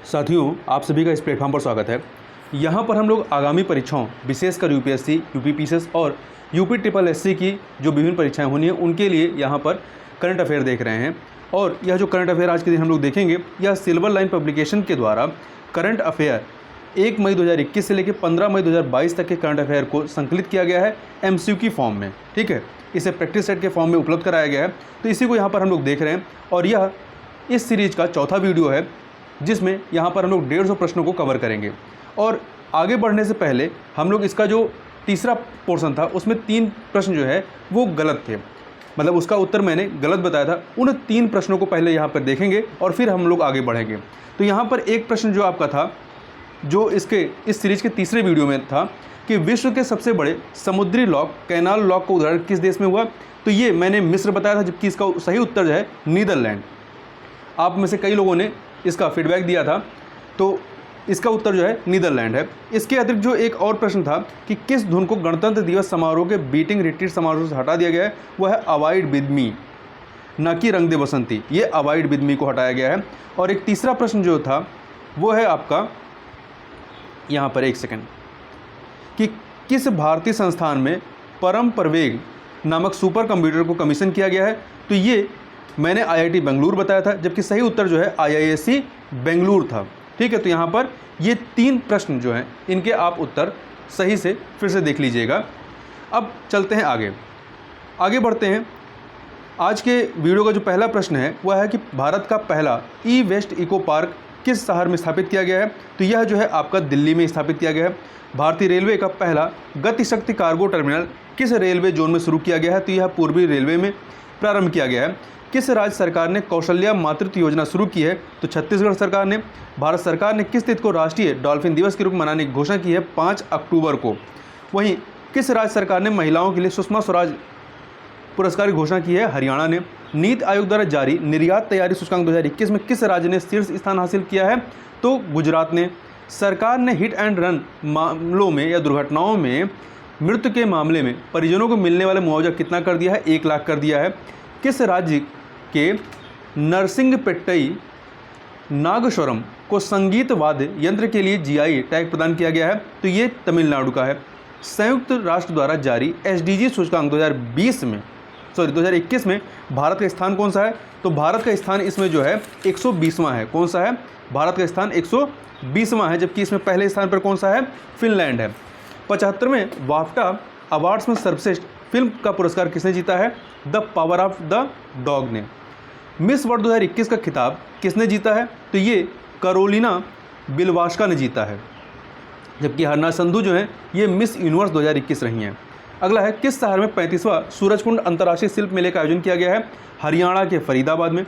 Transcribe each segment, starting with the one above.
साथियों, आप सभी का इस प्लेटफॉर्म पर स्वागत है। यहाँ पर हम लोग आगामी परीक्षाओं, विशेषकर यूपीएससी, यूपीपीसीएस और यूपी ट्रिपल एससी की जो विभिन्न परीक्षाएं होनी है उनके लिए यहाँ पर करंट अफेयर देख रहे हैं। और यह जो करंट अफेयर आज के दिन हम लोग देखेंगे, यह सिल्वर लाइन पब्लिकेशन के द्वारा करंट अफेयर 1 मई 2021 से लेकर 15 मई 2022 तक के करंट अफेयर को संकलित किया गया है MCQ की फॉर्म में। ठीक है, इसे प्रैक्टिस सेट के फॉर्म में उपलब्ध कराया गया है, तो इसी को यहाँ पर हम लोग देख रहे हैं। और यह इस सीरीज का चौथा वीडियो है जिसमें यहाँ पर हम लोग 150 प्रश्नों को कवर करेंगे। और आगे बढ़ने से पहले हम लोग इसका जो तीसरा पोर्शन था उसमें 3 प्रश्न जो है वो गलत थे, मतलब उसका उत्तर मैंने गलत बताया था। उन 3 प्रश्नों को पहले यहाँ पर देखेंगे और फिर हम लोग आगे बढ़ेंगे। तो यहाँ पर एक प्रश्न जो आपका था, जो इस सीरीज के तीसरे वीडियो में था कि विश्व के सबसे बड़े समुद्री लॉक, कैनाल लॉक का उदाहरण किस देश में हुआ, तो ये मैंने मिस्र बताया था, जबकि इसका सही उत्तर जो है नीदरलैंड। आप में से कई लोगों ने इसका फीडबैक दिया था, तो इसका उत्तर जो है नीदरलैंड है। इसके अतिरिक्त जो एक और प्रश्न था कि किस धुन को गणतंत्र दिवस समारोह के बीटिंग रिट्रीट समारोह से हटा दिया गया है, वह है अवॉइड विद मी, न कि रंग दे बसंती। ये अवॉइड विद मी को हटाया गया है। और एक तीसरा प्रश्न जो था वो है आपका, यहाँ पर एक सेकंड, कि किस भारतीय संस्थान में परम प्रवेग नामक सुपर कंप्यूटर को कमीशन किया गया है, तो ये मैंने IIT बेंगलुरु बताया था, जबकि सही उत्तर जो है IISc बेंगलुरु था। ठीक है, तो यहाँ पर ये 3 प्रश्न जो हैं इनके आप उत्तर सही से फिर से देख लीजिएगा। अब चलते हैं आगे बढ़ते हैं। आज के वीडियो का जो पहला प्रश्न है वह है कि भारत का पहला ई-वेस्ट इको पार्क किस शहर में स्थापित किया गया है, तो यह जो है आपका दिल्ली में स्थापित किया गया है। भारतीय रेलवे का पहला गतिशक्ति कार्गो टर्मिनल किस रेलवे जोन में शुरू किया गया है, तो यह पूर्वी रेलवे में प्रारंभ किया गया है। किस राज्य सरकार ने कौशल्या मातृत्व योजना शुरू की है, तो छत्तीसगढ़ सरकार ने। भारत सरकार ने किस तिथि को राष्ट्रीय डॉल्फिन दिवस के रूप में मनाने की घोषणा की है, 5 अक्टूबर को। वहीं किस राज्य सरकार ने महिलाओं के लिए सुषमा स्वराज पुरस्कार की घोषणा की है, हरियाणा ने। नीति आयोग द्वारा जारी निर्यात तैयारी सूचकांक 2021 में किस राज्य ने शीर्ष स्थान हासिल किया है, तो गुजरात ने। सरकार ने हिट एंड रन मामलों में या दुर्घटनाओं में मृत्यु के मामले में परिजनों को मिलने वाला मुआवजा कितना कर दिया है, 1 लाख कर दिया है। किस राज्य के नरसिंहपेट्टई नागेश्वरम को संगीत वाद्य यंत्र के लिए GI टैग प्रदान किया गया है, तो ये तमिलनाडु का है। संयुक्त राष्ट्र द्वारा जारी SDG सूचकांक 2021 में भारत का स्थान कौन सा है, तो भारत का स्थान इसमें जो है 120वां है। कौन सा है, भारत का स्थान 120वां है, जबकि इसमें पहले स्थान पर कौन सा है, फिनलैंड है। 75वें वाफ्टा अवार्ड्स में सर्वश्रेष्ठ फिल्म का पुरस्कार किसने जीता है, the power of the dog ने। मिस वर्ल्ड 2021 का खिताब किसने जीता है, तो ये करोलिना बिलवास्का ने जीता है, जबकि हरना संधू जो है ये मिस यूनिवर्स 2021 रही हैं। अगला है, किस शहर में 35वां सूरजकुंड अंतर्राष्ट्रीय शिल्प मेले का आयोजन किया गया है, हरियाणा के फरीदाबाद में।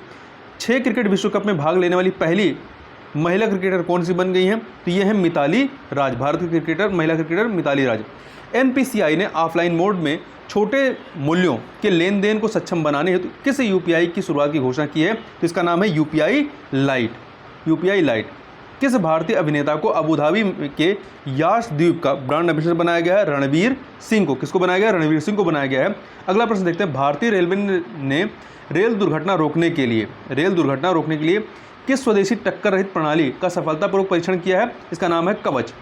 6 क्रिकेट विश्व कप में भाग लेने वाली पहली महिला क्रिकेटर कौन सी बन गई हैं, तो ये है मिताली राज, भारत की क्रिकेटर, महिला क्रिकेटर मिताली राज। NPCI ने ऑफलाइन मोड में छोटे मूल्यों के लेन देन को सक्षम बनाने हेतु किस UPI की शुरुआत की घोषणा की है, तो इसका नाम है UPI लाइट। किस भारतीय अभिनेता को अबू धाबी के याश द्वीप का ब्रांड एम्बेसडर बनाया गया है, रणवीर सिंह को। किसको बनाया गया है, रणवीर सिंह को बनाया गया है। अगला प्रश्न देखते हैं, भारतीय रेलवे ने रेल दुर्घटना रोकने के लिए किस स्वदेशी टक्कर रहित प्रणाली का सफलतापूर्वक परीक्षण किया है, इसका नाम है कवच।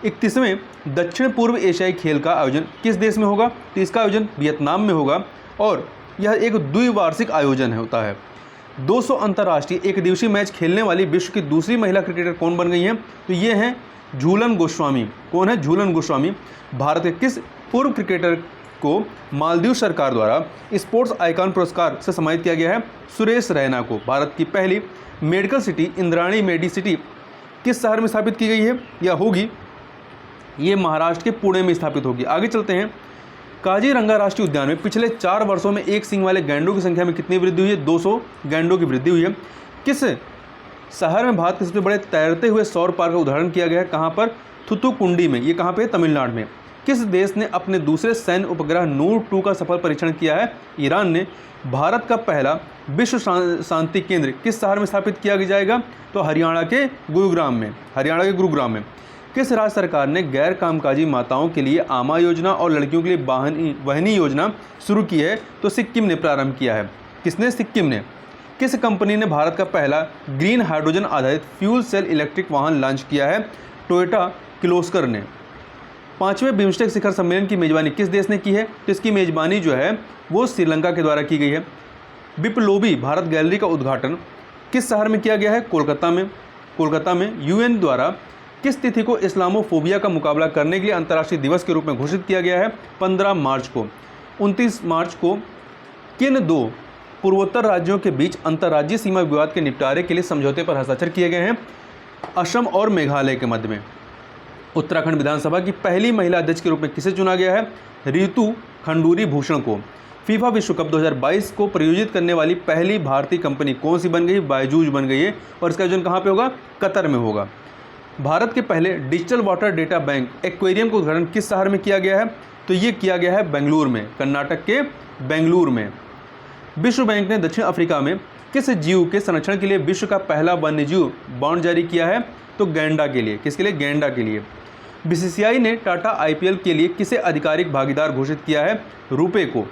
31वें दक्षिण पूर्व एशियाई खेल का आयोजन किस देश में होगा, तो इसका आयोजन वियतनाम में होगा। और यह एक द्विवार्षिक आयोजन होता है। 200 अंतर्राष्ट्रीय एक दिवसीय मैच खेलने वाली विश्व की दूसरी महिला क्रिकेटर कौन बन गई हैं, तो ये हैं झूलन गोस्वामी। कौन है, झूलन गोस्वामी। भारत के किस पूर्व क्रिकेटर को मालदीव सरकार द्वारा स्पोर्ट्स आइकॉन पुरस्कार से सम्मानित किया गया है, सुरेश रैना को। भारत की पहली मेडिकल सिटी इंद्राणी मेडिसिटी किस शहर में स्थापित की गई है या होगी, ये महाराष्ट्र के पुणे में स्थापित होगी। आगे चलते हैं, काजीरंगा राष्ट्रीय उद्यान में पिछले 4 वर्षों में एक सींग वाले गैंडों की संख्या में कितनी वृद्धि हुई है, 200 गैंडों की वृद्धि हुई है। किस शहर में भारत के सबसे बड़े तैरते हुए सौर पार्क का उदाहरण किया गया है, कहाँ पर, थुथुकुंडी में, ये कहाँ पे, तमिलनाडु में। किस देश ने अपने दूसरे सैन्य उपग्रह नूर 2 का सफल परीक्षण किया है, ईरान ने। भारत का पहला विश्व शांति केंद्र किस शहर में स्थापित किया जाएगा, तो हरियाणा के गुरुग्राम में। किस राज्य सरकार ने गैर कामकाजी माताओं के लिए आमा योजना और लड़कियों के लिए वहनी योजना शुरू की है, तो सिक्किम ने प्रारंभ किया है। किसने, सिक्किम ने। किस कंपनी ने भारत का पहला ग्रीन हाइड्रोजन आधारित फ्यूल सेल इलेक्ट्रिक वाहन लॉन्च किया है? टोयोटा किर्लोस्कर ने। 5वें बिम्स्टेक शिखर सम्मेलन की मेजबानी किस देश ने की है? तो इसकी मेजबानी जो है वो श्रीलंका के द्वारा की गई है। बिप्लोबी भारत गैलरी का उद्घाटन किस शहर में किया गया है? कोलकाता में यूएन द्वारा किस तिथि को इस्लामोफोबिया का मुकाबला करने के लिए अंतर्राष्ट्रीय दिवस के रूप में घोषित किया गया है? 15 मार्च को। 29 मार्च को किन दो पूर्वोत्तर राज्यों के बीच अंतर्राज्यीय सीमा विवाद के निपटारे के लिए समझौते पर हस्ताक्षर किए गए हैं? असम और मेघालय के मध्य में। उत्तराखंड विधानसभा की पहली महिला अध्यक्ष के रूप में किसे चुना गया है? ऋतु खंडूरी भूषण को। फीफा विश्व कप 2022 को प्रायोजित करने वाली पहली भारतीय कंपनी कौन सी बन गई? बायजूस बन गई है और इसका आयोजन कहाँ पे होगा? कतर में होगा। भारत के पहले digital water data bank aquarium का उद्घाटन किस शहर में किया गया है? तो ये किया गया है बेंगलुरु में, कर्नाटक के बेंगलुरु में। विश्व बैंक ने दक्षिण अफ्रीका में किस जीव के संरक्षण के लिए विश्व का पहला वन्यजीव बॉन्ड जारी किया है? तो गैंडा के लिए। किसके लिए? गैंडा के लिए। बीसीसीआई ने टाटा आईपीएल के लिए किसे आधिकारिक भागीदार घोषित किया है? रुपे को।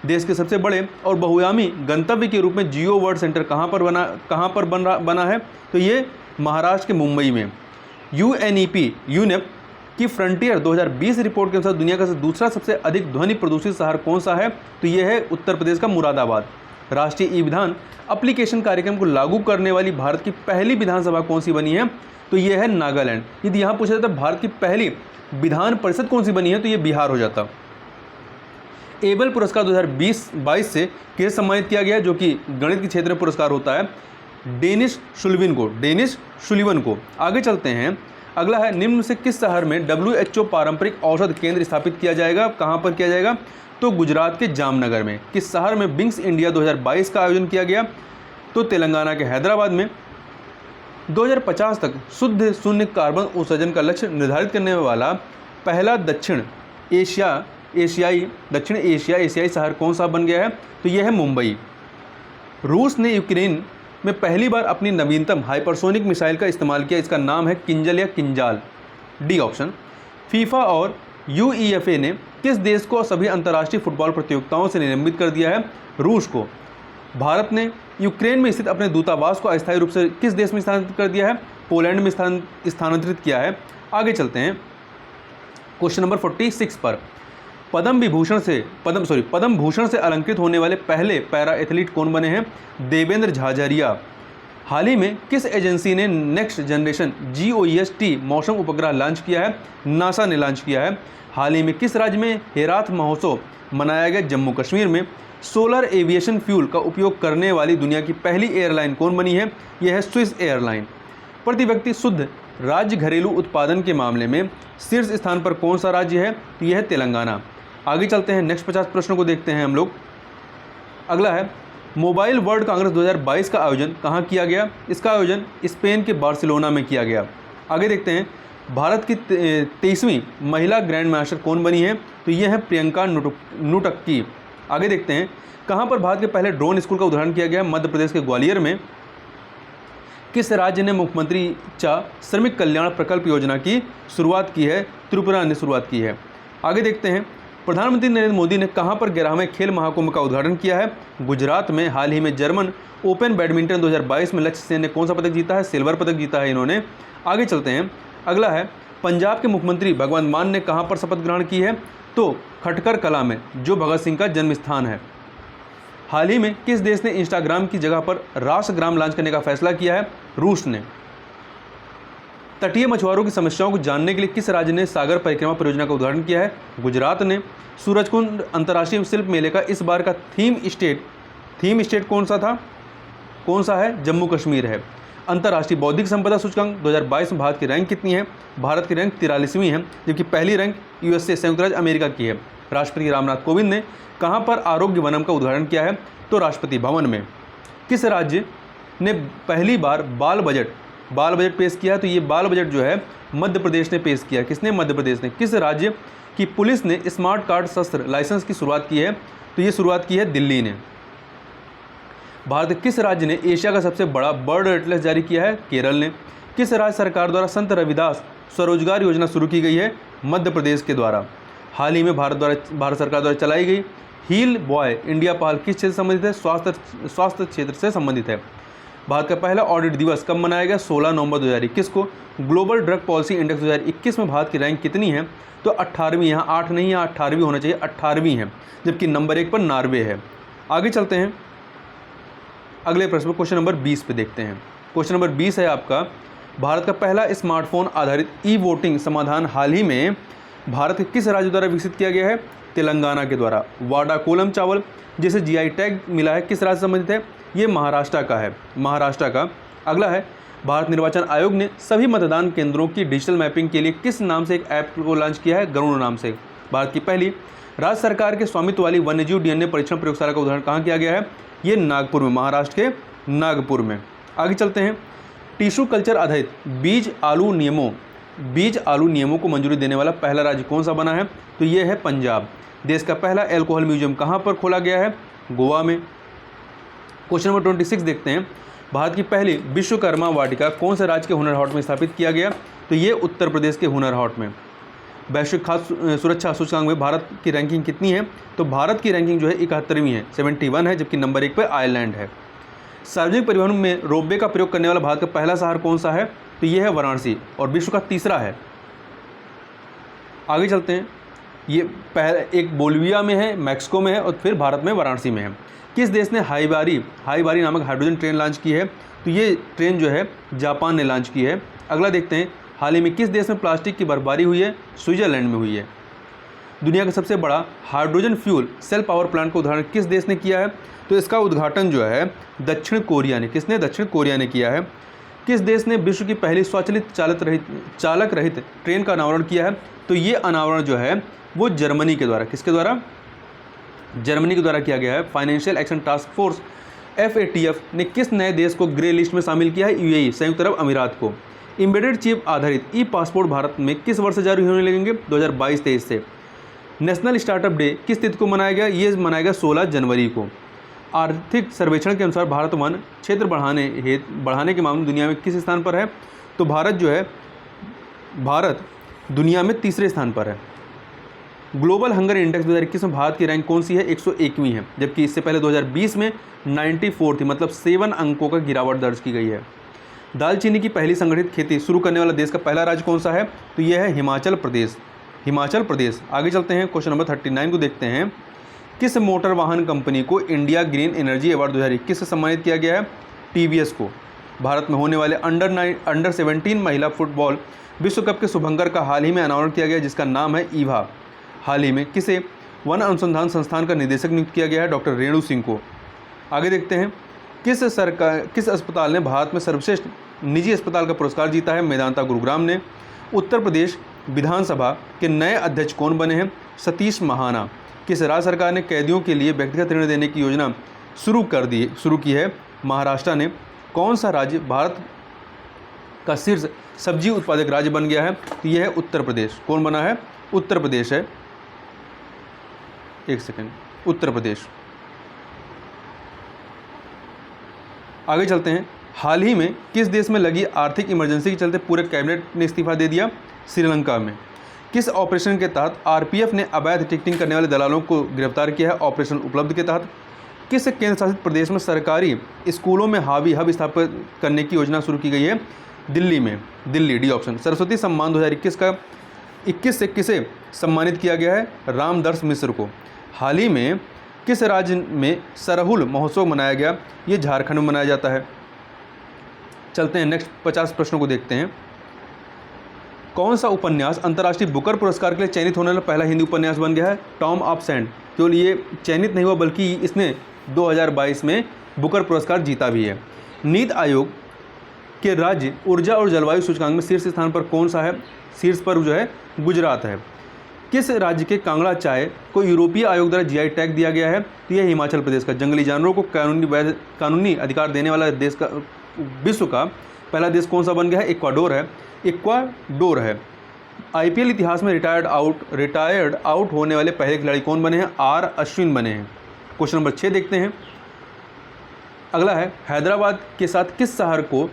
देश के सबसे बड़े और बहुआयामी गंतव्य के रूप में जियो वर्ल्ड सेंटर कहाँ पर बना है? तो ये महाराष्ट्र के मुंबई में। यूनेप की फ्रंटियर 2020 रिपोर्ट के अनुसार दुनिया का दूसरा सबसे अधिक ध्वनि प्रदूषित शहर कौन सा है? तो ये है उत्तर प्रदेश का मुरादाबाद। राष्ट्रीय ई विधान एप्लीकेशन कार्यक्रम को लागू करने वाली भारत की पहली विधानसभा कौन सी बनी है? तो ये है नागालैंड। यदि यहाँ पूछा जाता भारत की पहली विधान परिषद कौन सी बनी है, तो ये बिहार हो जाता। एबल पुरस्कार 2022 से किसे सम्मानित किया गया, जो कि गणित के क्षेत्र में पुरस्कार होता है? डेनिस सुलिवन को। आगे चलते हैं। अगला है, निम्न से किस शहर में WHO पारंपरिक औषध केंद्र स्थापित किया जाएगा? कहाँ पर किया जाएगा? तो गुजरात के जामनगर में। किस शहर में विंग्स इंडिया 2022 का आयोजन किया गया? तो तेलंगाना के हैदराबाद में। 2050 तक शुद्ध शून्य कार्बन उत्सर्जन का लक्ष्य निर्धारित करने वाला पहला दक्षिण एशियाई शहर कौन सा बन गया है? तो यह है मुंबई। रूस ने यूक्रेन में पहली बार अपनी नवीनतम हाइपरसोनिक मिसाइल का इस्तेमाल किया। इसका नाम है किंजल या किंजाल। D option. फीफा और यूईएफए ने किस देश को सभी अंतर्राष्ट्रीय फुटबॉल प्रतियोगिताओं से निलंबित कर दिया है? रूस को। भारत ने यूक्रेन में स्थित अपने दूतावास को अस्थायी रूप से किस देश में स्थानांतरित कर दिया है? पोलैंड में स्थानांतरित किया है। आगे चलते हैं क्वेश्चन नंबर 46 पर। पद्म भूषण से अलंकृत होने वाले पहले पैरा एथलीट कौन बने हैं? देवेंद्र झाझरिया। हाल ही में किस एजेंसी ने नेक्स्ट जनरेशन GOES-T मौसम उपग्रह लॉन्च किया है? नासा ने लॉन्च किया है। हाल ही में किस राज्य में हेराथ महोत्सव मनाया गया? जम्मू कश्मीर में। सोलर एविएशन फ्यूल का उपयोग करने वाली दुनिया की पहली एयरलाइन कौन बनी है? यह है स्विस एयरलाइन। प्रति व्यक्ति शुद्ध राज्य घरेलू उत्पादन के मामले में शीर्ष स्थान पर कौन सा राज्य है? तो यह है तेलंगाना। आगे चलते हैं, नेक्स्ट 50 प्रश्नों को देखते हैं हम लोग। अगला है, मोबाइल वर्ल्ड कांग्रेस 2022 का आयोजन कहाँ किया गया? इसका आयोजन स्पेन के बार्सिलोना में किया गया। आगे देखते हैं, भारत की 23वीं महिला ग्रैंड मास्टर कौन बनी है? तो यह है प्रियंका नुटक्की। आगे देखते हैं, कहाँ पर भारत के पहले ड्रोन स्कूल का उद्घाटन किया गया? मध्य प्रदेश के ग्वालियर में। किस राज्य ने मुख्यमंत्री श्रमिक कल्याण प्रकल्प योजना की शुरुआत की है? त्रिपुरा ने शुरुआत की है। आगे देखते हैं, प्रधानमंत्री नरेंद्र मोदी ने कहां पर 11वें खेल महाकुंभ का उद्घाटन किया है? गुजरात में। हाल ही में जर्मन ओपन बैडमिंटन 2022 में लक्ष्य सेन ने कौन सा पदक जीता है? सिल्वर पदक जीता है इन्होंने। आगे चलते हैं, अगला है, पंजाब के मुख्यमंत्री भगवंत मान ने कहां पर शपथ ग्रहण की है? तो खटकर कला में, जो भगत सिंह का जन्म स्थान है। हाल ही में किस देश ने इंस्टाग्राम की जगह पर राष्ट्रग्राम लॉन्च करने का फैसला किया है? रूस ने। तटीय मछुआरों की समस्याओं को जानने के लिए किस राज्य ने सागर परिक्रमा परियोजना का उद्घाटन किया है? गुजरात ने। सूरजकुंड अंतर्राष्ट्रीय शिल्प मेले का इस बार का थीम स्टेट कौन सा है? जम्मू कश्मीर है। अंतर्राष्ट्रीय बौद्धिक संपदा सूचकांक 2022 में भारत की रैंक कितनी है? भारत की रैंक 43वीं है, जबकि पहली रैंक USA संयुक्त राज्य अमेरिका की है। राष्ट्रपति रामनाथ कोविंद ने कहां पर आरोग्य वनम का उद्घाटन किया है? तो राष्ट्रपति भवन में। किस राज्य ने पहली बार बाल बजट पेश किया है? तो ये बाल बजट जो है मध्य प्रदेश ने पेश किया। किसने? मध्य प्रदेश ने। किस राज्य की पुलिस ने स्मार्ट कार्ड शस्त्र लाइसेंस की शुरुआत की है? तो ये शुरुआत की है दिल्ली ने। भारत के किस राज्य ने एशिया का सबसे बड़ा बर्ड एटलस जारी किया है? केरल ने। किस राज्य सरकार द्वारा संत रविदास स्वरोजगार योजना शुरू की गई है? मध्य प्रदेश के द्वारा। हाल ही में भारत सरकार द्वारा चलाई गई हील बॉय इंडिया पहल किस क्षेत्र से संबंधित है? स्वास्थ्य क्षेत्र से संबंधित है। भारत का पहला ऑडिट दिवस कब मनाया गया? 16 नवंबर 2021 को। ग्लोबल ड्रग पॉलिसी इंडेक्स 2021 में भारत की रैंक कितनी है? तो 18वीं, यहाँ 8 नहीं, यहाँ 18वीं होना चाहिए, 18वीं है, जबकि नंबर 1 पर नॉर्वे है। आगे चलते हैं अगले प्रश्न, क्वेश्चन नंबर 20 पे देखते हैं। क्वेश्चन नंबर 20 है आपका, भारत का पहला स्मार्टफोन आधारित ई वोटिंग समाधान हाल ही में भारत के किस राज्य द्वारा विकसित किया गया है? तेलंगाना के द्वारा। वाडा कोलम चावल जिसे जीआई टैग मिला है किस राज्य से संबंधित है? ये महाराष्ट्र का है, महाराष्ट्र का। अगला है, भारत निर्वाचन आयोग ने सभी मतदान केंद्रों की डिजिटल मैपिंग के लिए किस नाम से एक ऐप को लॉन्च किया है? गरुड़ नाम से। भारत की पहली राज्य सरकार के स्वामित्व वाली वन्यजीव डीएनए परीक्षण प्रयोगशाला का उदाहरण कहाँ किया गया है? ये नागपुर में, महाराष्ट्र के नागपुर में। आगे चलते हैं, टिश्यू कल्चर आधारित बीज आलू नियमों को मंजूरी देने वाला पहला राज्य कौन सा बना है? तो ये है पंजाब। देश का पहला एल्कोहल म्यूजियम कहाँ पर खोला गया है? गोवा में। क्वेश्चन नंबर 26 देखते हैं, भारत की पहली विश्वकर्मा वाटिका कौन से राज्य के हुनर हाट में स्थापित किया गया? तो ये उत्तर प्रदेश के हुनर हाट में। वैश्विक खाद्य सुरक्षा सूचकांक में भारत की रैंकिंग कितनी है? तो भारत की रैंकिंग जो है 71वीं है, 71 है, जबकि नंबर 1 पर आयरलैंड है। सार्वजनिक परिवहन में रोपवे का प्रयोग करने वाला भारत का पहला शहर कौन सा है? तो ये है वाराणसी, और विश्व का तीसरा है। आगे चलते हैं, ये पहले एक बोलिविया में है, मैक्सिको में है, और फिर भारत में वाराणसी में है। किस देश ने हाईबारी नामक हाइड्रोजन ट्रेन लॉन्च की है? तो ये ट्रेन जो है जापान ने लॉन्च की है। अगला देखते हैं, हाल ही में किस देश में प्लास्टिक की बर्फबारी हुई है? स्विट्जरलैंड में हुई है। दुनिया का सबसे बड़ा hydrogen fuel cell power plant का उदाहरण किस देश ने किया है? तो इसका उद्घाटन जो है दक्षिण कोरिया ने, किसने? दक्षिण कोरिया ने किया है। किस देश ने विश्व की पहली स्वचालित चालक रहित ट्रेन का अनावरण किया है? तो ये अनावरण जो है वो जर्मनी के द्वारा, किसके द्वारा? जर्मनी के द्वारा किया गया है। Financial action task force FATF ने किस नए देश को ग्रे लिस्ट में शामिल किया है? UAE, संयुक्त अरब अमीरात को। एम्बेडेड चिप आधारित ई पासपोर्ट भारत में किस वर्ष से जारी होने लगेंगे? 2022-23 से। नेशनल स्टार्टअप डे किस तिथि को मनाया गया? ये मनाया गया 16 जनवरी को। आर्थिक सर्वेक्षण के अनुसार भारत वन क्षेत्र बढ़ाने के मामले में दुनिया में किस स्थान पर है? तो भारत दुनिया में तीसरे स्थान पर है। ग्लोबल हंगर इंडेक्स 2021 में भारत की रैंक कौन सी है? 101वीं है, जबकि इससे पहले 2020 में 94 थी, मतलब 7 अंकों का गिरावट दर्ज की गई है। दालचीनी की पहली संगठित खेती शुरू करने वाला देश का पहला राज्य कौन सा है? तो यह है हिमाचल प्रदेश। आगे चलते हैं, क्वेश्चन नंबर 39 को देखते हैं। किस मोटर वाहन कंपनी को इंडिया ग्रीन एनर्जी अवार्ड 2021 से सम्मानित किया गया है? TVS को। भारत में होने वाले अंडर 17 महिला फुटबॉल विश्व कप के शुभंकर का हाल ही में अनावरण किया गया, जिसका नाम है ईवा। हाल ही में किसे वन अनुसंधान संस्थान का निदेशक नियुक्त किया गया है? डॉक्टर रेणु सिंह को। आगे देखते हैं, किस अस्पताल ने भारत में सर्वश्रेष्ठ निजी अस्पताल का पुरस्कार जीता है? मेदांता गुरुग्राम ने। उत्तर प्रदेश विधानसभा के नए अध्यक्ष कौन बने हैं? सतीश महाना। किस राज्य सरकार ने कैदियों के लिए व्यक्तिगत ऋण देने की योजना शुरू की है? महाराष्ट्र ने। कौन सा राज्य भारत का शीर्ष सब्जी उत्पादक राज्य बन गया है? तो यह है उत्तर प्रदेश। कौन बना है? उत्तर प्रदेश है। एक सेकंड, उत्तर प्रदेश। आगे चलते हैं, हाल ही में किस देश में लगी आर्थिक इमरजेंसी के चलते पूरे कैबिनेट ने इस्तीफा दे दिया? श्रीलंका में। किस ऑपरेशन के तहत RPF ने अवैध टिकटिंग करने वाले दलालों को गिरफ्तार किया है? ऑपरेशन उपलब्ध के तहत। किस केंद्र शासित प्रदेश में सरकारी स्कूलों में हावी हब स्थापित करने की योजना शुरू की गई है? दिल्ली में। Delhi, D option. सरस्वती सम्मान 2021 से किसे सम्मानित किया गया है? रामदर्श मिश्र को। हाल ही में किस राज्य में सरहुल महोत्सव मनाया गया? ये झारखंड में मनाया जाता है। चलते हैं नेक्स्ट 50 प्रश्नों को देखते हैं। कौन सा उपन्यास अंतर्राष्ट्रीय बुकर पुरस्कार के लिए चयनित होने वाला पहला हिंदी उपन्यास बन गया है? Tom of sand. केवल ये चयनित नहीं हुआ, बल्कि इसने 2022 में बुकर पुरस्कार जीता भी है। नीति आयोग के राज्य ऊर्जा और जलवायु सूचकांक में शीर्ष स्थान पर कौन सा है? शीर्ष पर जो है गुजरात है। किस राज्य के कांगड़ा चाय को यूरोपीय आयोग द्वारा GI टैग दिया गया है? तो यह हिमाचल प्रदेश का। जंगली जानवरों को कानूनी अधिकार देने वाला देश का विश्व का पहला देश कौन सा बन गया है? इक्वाडोर है। IPL इतिहास में रिटायर्ड आउट होने वाले पहले खिलाड़ी कौन बने हैं? R अश्विन बने हैं। क्वेश्चन नंबर 6 देखते हैं। अगला है, हैदराबाद के साथ किस शहर को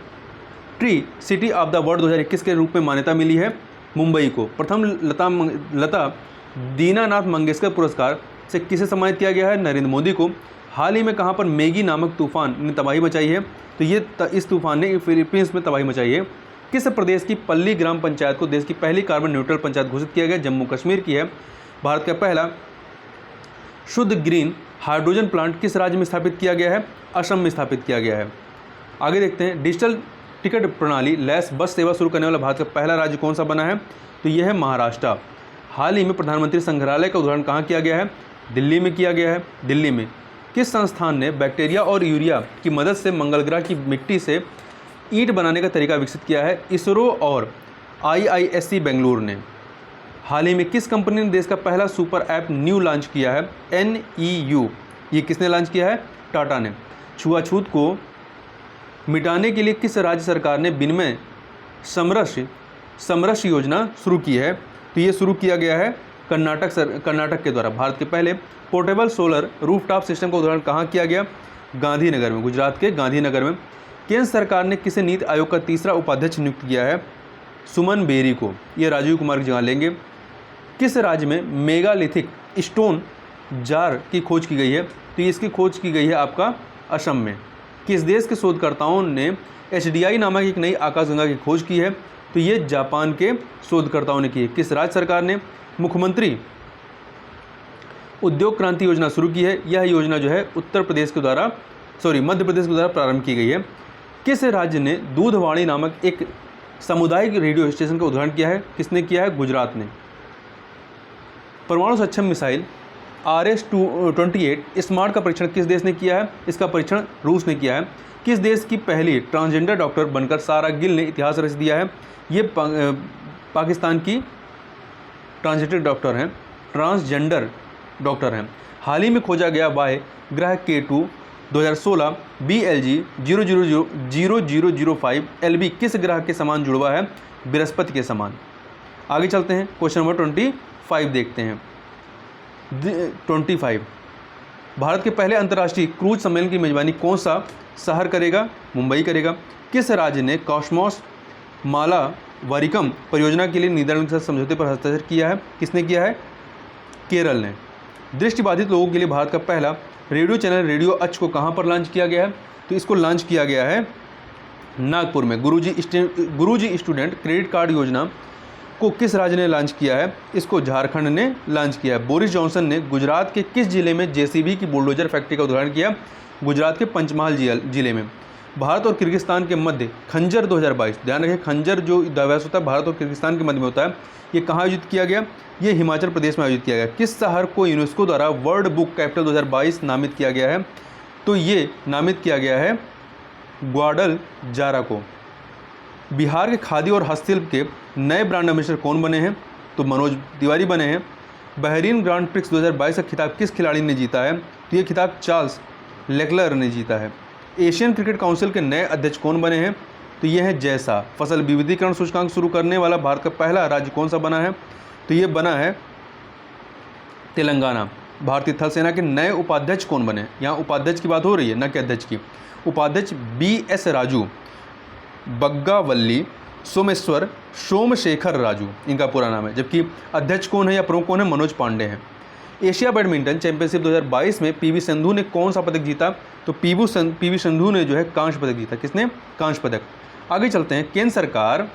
tree city of the world 2021 के रूप में मान्यता मिली है? मुंबई को। प्रथम लता दीनानाथ मंगेशकर पुरस्कार से किसे सम्मानित किया गया है? नरेंद्र मोदी को। हाल ही में कहाँ पर मैगी नामक तूफान ने तबाही मचाई है? तो ये इस तूफान ने फिलीपींस में तबाही मचाई है। किस प्रदेश की पल्ली ग्राम पंचायत को देश की पहली कार्बन न्यूट्रल पंचायत घोषित किया गया? जम्मू कश्मीर की है। भारत का पहला शुद्ध ग्रीन हाइड्रोजन प्लांट किस राज्य में स्थापित किया गया है? असम में स्थापित किया गया है। आगे देखते हैं, डिजिटल टिकट प्रणाली लैस बस सेवा शुरू करने वाला भारत का पहला राज्य कौन सा बना है? तो यह है महाराष्ट्र। हाल ही में प्रधानमंत्री संग्रहालय का उद्घाटन कहाँ किया गया है? दिल्ली में किया गया है। दिल्ली में किस संस्थान ने बैक्टीरिया और यूरिया की मदद से मंगल ग्रह की मिट्टी से ईंट बनाने का तरीका विकसित किया है? इसरो और IISc बेंगलुरु ने। हाल ही में किस कंपनी ने देश का पहला सुपर ऐप न्यू लॉन्च किया है? NEU। ये किसने लॉन्च किया है? टाटा ने। छुआछूत को मिटाने के लिए किस राज्य सरकार ने विनिमय समरस योजना शुरू की है? तो ये शुरू किया गया है कर्नाटक के द्वारा। भारत के पहले पोर्टेबल सोलर रूफटॉप सिस्टम का उद्घाटन कहाँ किया गया? गांधीनगर में, गुजरात के गांधीनगर में। केंद्र सरकार ने किसे नीति आयोग का तीसरा उपाध्यक्ष नियुक्त किया है? सुमन बेरी को। ये राजीव कुमार की जगह लेंगे। किस राज्य में मेगालिथिक स्टोन जार की खोज की गई है? तो इसकी खोज की गई है आपका असम में। किस देश के शोधकर्ताओं ने HDI नामक एक नई आकाशगंगा की खोज की है? तो ये जापान के शोधकर्ताओं ने की है। किस राज्य सरकार ने मुख्यमंत्री उद्योग क्रांति योजना शुरू की है? यह योजना जो है मध्य प्रदेश के द्वारा प्रारंभ की गई है। किस राज्य ने दूधवाणी नामक एक सामुदायिक रेडियो स्टेशन का उद्घाटन किया है? किसने किया है? गुजरात ने। परमाणु सक्षम मिसाइल RS-28 स्मार्ट का परीक्षण किस देश ने किया है? इसका परीक्षण रूस ने किया है। किस देश की पहली ट्रांसजेंडर डॉक्टर बनकर सारा गिल ने इतिहास रच दिया है? ये पाकिस्तान की ट्रांसजेंडर डॉक्टर हैं। हाल ही में खोजा गया वाय ग्रह K2 2016 BLG 0005 LB किस ग्रह के समान जुड़वा है? बृहस्पति के समान। आगे चलते हैं, क्वेश्चन नंबर 25 देखते हैं। 25, भारत के पहले अंतर्राष्ट्रीय क्रूज सम्मेलन की मेजबानी कौन सा शहर करेगा? मुंबई करेगा। किस राज्य ने कॉस्मोस मालावारिकम परियोजना के लिए नीदरलैंड के साथ समझौते पर हस्ताक्षर किया है? किसने किया है? केरल ने। दृष्टिबाधित लोगों के लिए भारत का पहला रेडियो चैनल रेडियो अच को कहाँ पर लॉन्च किया गया है? तो इसको लॉन्च किया गया है नागपुर में। गुरुजी स्टूडेंट क्रेडिट कार्ड योजना को किस राज्य ने लॉन्च किया है? इसको झारखंड ने लॉन्च किया है। बोरिस जॉनसन ने गुजरात के किस जिले में JCB की बुलडोजर फैक्ट्री का उद्घाटन किया? गुजरात के पंचमहाल जिले में। भारत और किर्गिस्तान के मध्य खंजर 2022, ध्यान रखें खंजर जो युद्धाभ्यास होता है भारत और किर्गिस्तान के मध्य में होता है, ये कहाँ आयोजित किया गया? ये हिमाचल प्रदेश में आयोजित किया गया। किस शहर को यूनेस्को द्वारा वर्ल्ड बुक कैपिटल 2022 नामित किया गया है? तो ये नामित किया गया है ग्वाडलजारा को। बिहार के खादी और हस्तशिल्प के नए ब्रांड एम्बेसडर कौन बने हैं? तो मनोज तिवारी बने हैं। बहरीन ग्रांड प्रिक्स 2022 का खिताब किस खिलाड़ी ने जीता है? तो ये खिताब चार्ल्स लेक्लर ने जीता है। एशियन क्रिकेट काउंसिल के नए अध्यक्ष कौन बने हैं? तो ये है जय शाह। फसल विविधीकरण सूचकांक शुरू करने वाला भारत का पहला राज्य कौन सा बना है? तो ये बना है तेलंगाना। भारतीय थल सेना के नए उपाध्यक्ष कौन बने? यहाँ उपाध्यक्ष की बात हो रही है, न कि अध्यक्ष की। उपाध्यक्ष BS राजू, बग्गावल्ली सोमेश्वर सोमशेखर राजू इनका पूरा नाम है। जबकि अध्यक्ष कौन है या प्रमुख कौन है? मनोज पांडे हैं। एशिया बैडमिंटन चैंपियनशिप 2022 में PV सिंधु ने कौन सा पदक जीता? तो PV सिंधु ने जो है कांस्य पदक जीता। किसने? कांस्य पदक। आगे चलते हैं, केंद्र सरकार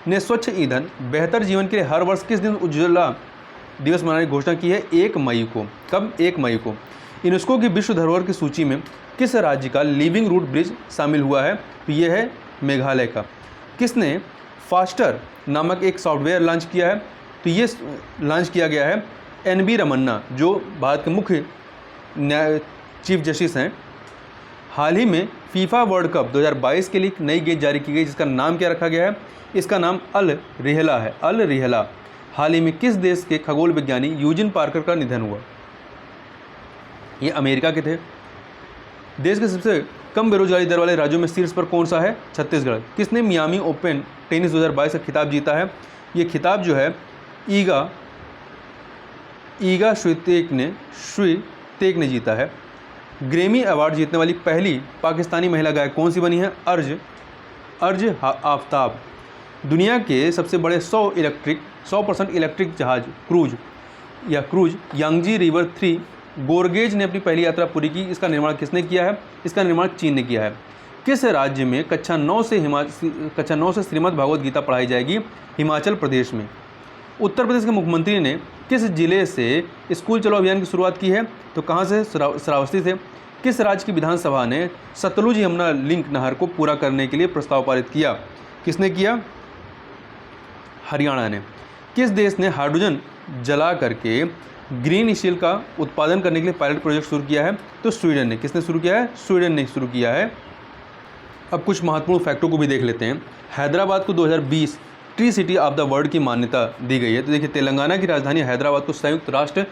ने स्वच्छ ईंधन बेहतर जीवन के लिए हर वर्ष किस दिन उज्ज्वला दिवस मनाने की घोषणा की है? 1 मई को। कब? 1 मई को। यूनेस्को की विश्व धरोहर की सूची में किस राज्य का लिविंग रूट ब्रिज शामिल हुआ है? तो ये है मेघालय का। किसने फास्टर नामक एक सॉफ्टवेयर लॉन्च किया है? तो ये लॉन्च किया गया है NB रमन्ना, जो भारत के मुख्य चीफ जस्टिस हैं। हाल ही में फीफा वर्ल्ड कप 2022 के लिए नई गेंद जारी की गई, जिसका नाम क्या रखा गया है? इसका नाम अल रिहला है। अल रिहला। हाल ही में किस देश के खगोल विज्ञानी यूजिन पार्कर का निधन हुआ? ये अमेरिका के थे। देश के सबसे कम बेरोजगारी दर वाले राज्यों में शीर्ष पर कौन सा है? छत्तीसगढ़। किसने मियामी ओपन टेनिस 2022 का खिताब जीता है? ये खिताब जो है ईगा स्वितेक ने जीता है। ग्रैमी अवार्ड जीतने वाली पहली पाकिस्तानी महिला गायक कौन सी बनी है? अर्ज आफ्ताब। दुनिया के सबसे बड़े 100% इलेक्ट्रिक जहाज क्रूज या क्रूज यांगजी रिवर 3 गोरगेज ने अपनी पहली यात्रा पूरी की। इसका निर्माण किसने किया है? इसका निर्माण चीन ने किया है। किस राज्य में कक्षा 9 से श्रीमद् भागवत गीता पढ़ाई जाएगी? हिमाचल प्रदेश में। उत्तर प्रदेश के मुख्यमंत्री ने किस जिले से स्कूल चलो अभियान की शुरुआत की है? तो कहाँ से? श्रावस्ती से। किस राज्य की विधानसभा ने सतलुज यमुना लिंक नहर को पूरा करने के लिए प्रस्ताव पारित किया? किसने किया? हरियाणा ने। किस देश ने हाइड्रोजन जला करके ग्रीन स्टील का उत्पादन करने के लिए पायलट प्रोजेक्ट शुरू किया है? तो स्वीडन ने। किसने शुरू किया है? स्वीडन ने शुरू किया है। अब कुछ महत्वपूर्ण फैक्टों को भी देख लेते हैं। हैदराबाद को 2020 tree city of the world की मान्यता दी गई है। तो देखिए, तेलंगाना की राजधानी हैदराबाद को संयुक्त राष्ट्र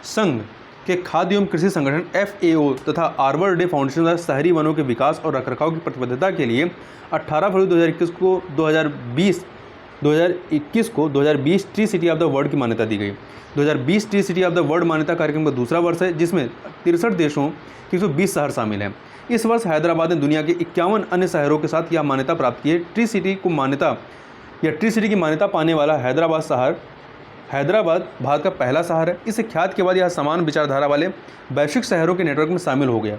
संघ के खाद्य एवं कृषि संगठन FAO तथा आर्बर डे फाउंडेशन द्वारा शहरी वनों के विकास और रखरखाव की प्रतिबद्धता के लिए 18 फरवरी 2021 को 2020 tree city of the world की मान्यता दी गई। 2020 tree city of the world मान्यता कार्यक्रम का दूसरा वर्ष है, जिसमें 63 देशों के 120 शहर शामिल हैं। इस वर्ष हैदराबाद ने दुनिया के 51 अन्य शहरों के साथ यह मान्यता प्राप्त की है। ट्री सिटी की मान्यता पाने वाला हैदराबाद भारत का पहला शहर है। इस ख्यात के बाद यह समान विचारधारा वाले वैश्विक शहरों के नेटवर्क में शामिल हो गया,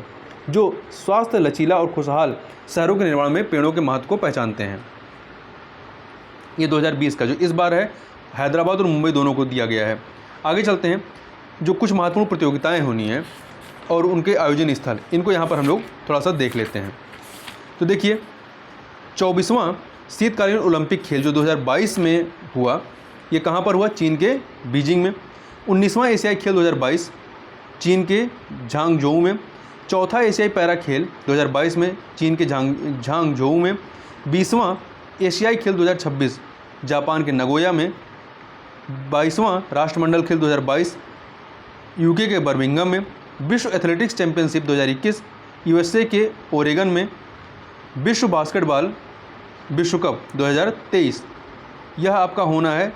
जो स्वास्थ्य, लचीला और खुशहाल शहरों के निर्माण में पेड़ों के महत्व को पहचानते हैं। ये 2020 का जो इस बार है, हैदराबाद और मुंबई दोनों को दिया गया है। आगे चलते हैं। जो कुछ महत्वपूर्ण प्रतियोगिताएं होनी हैं और उनके आयोजन स्थल, इनको यहाँ पर हम लोग थोड़ा सा देख लेते हैं। तो देखिए, 24वां शीतकालीन ओलंपिक खेल जो 2022 में हुआ, ये कहाँ पर हुआ? चीन के बीजिंग में। 19वां एशियाई खेल 2022 चीन के झांगझोऊ में। चौथा एशियाई पैरा खेल 2022 में चीन के झांगझोऊ में। 20वां एशियाई खेल 2026 जापान के नगोया में। 22वां राष्ट्रमंडल खेल 2022 यूके के बर्मिंघम में। विश्व एथलेटिक्स चैंपियनशिप 2021 USA के ओरेगन में। विश्व बास्केटबॉल विश्व कप 2023 यह आपका होना है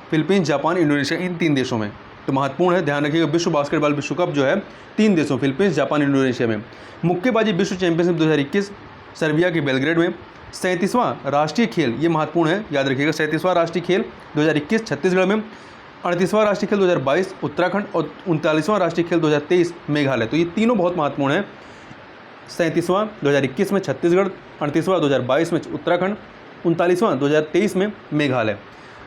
फिलीपींस, जापान, इंडोनेशिया, इन 3 देशों में। तो महत्वपूर्ण है, ध्यान रखिएगा। विश्व बास्केटबॉल विश्व कप जो है 3 देशों फिलीपींस, जापान, इंडोनेशिया में। मुक्केबाजी विश्व चैंपियनशिप 2021 सर्बिया के बेलग्रेड में। 37वां राष्ट्रीय खेल, ये महत्वपूर्ण है, याद रखिएगा। 37वां राष्ट्रीय खेल 2021 छत्तीसगढ़ में। 38वां राष्ट्रीय खेल 2022 उत्तराखंड और 39वां राष्ट्रीय खेल 2023 मेघालय। तो ये तीनों बहुत महत्वपूर्ण हैं। 37वां 2021 में छत्तीसगढ़, 38वां 2022 में उत्तराखंड, 39वां 2023 में मेघालय।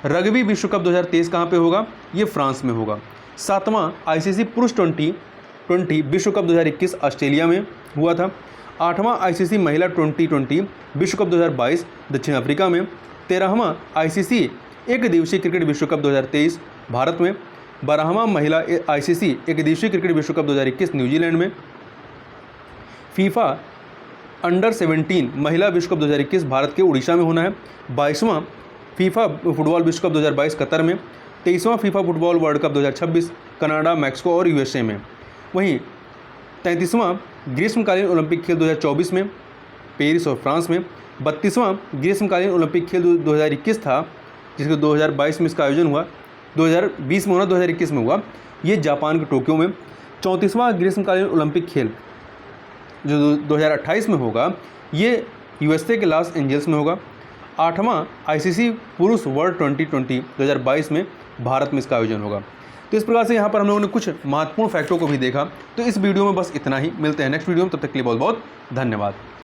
रग्बी विश्व कप 2023 कहाँ पे होगा? ये फ्रांस में होगा। 7वां ICC पुरुष T20 विश्व कप 2021 ऑस्ट्रेलिया में हुआ था। 8वां ICC महिला T20 विश्व कप 2022 दक्षिण अफ्रीका में। 13वां ICC एक दिवसीय क्रिकेट विश्व कप 2023 भारत में। 12वां महिला ICC एक दिवसीय क्रिकेट विश्व कप 2021 न्यूजीलैंड में। फीफा अंडर 17 महिला विश्व कप 2021 भारत के उड़ीसा में होना है। 22वां फीफा फुटबॉल विश्व कप 2022 कतर में। 23वां FIFA football world cup 2026 Canada, Mexico और USA में। वहीं 33वां ग्रीष्मकालीन ओलंपिक खेल 2024 में पेरिस और फ्रांस में। 32वां ग्रीष्मकालीन ओलंपिक खेल 2021 था, जिसके 2022 में इसका आयोजन हुआ। 2020 में होना, 2021 में हुआ, ये जापान के टोक्यो में। 34वां ग्रीष्मकालीन ओलंपिक खेल जो 2028 में होगा, ये USA के लॉस एंजल्स में होगा। 8वां ICC पुरुष वर्ल्ड T20 2022 में भारत में इसका आयोजन होगा। तो इस प्रकार से यहाँ पर हम लोगों ने कुछ महत्वपूर्ण फैक्टों को भी देखा। तो इस वीडियो में बस इतना ही। मिलते हैं नेक्स्ट वीडियो में, तब तक के लिए बहुत बहुत धन्यवाद।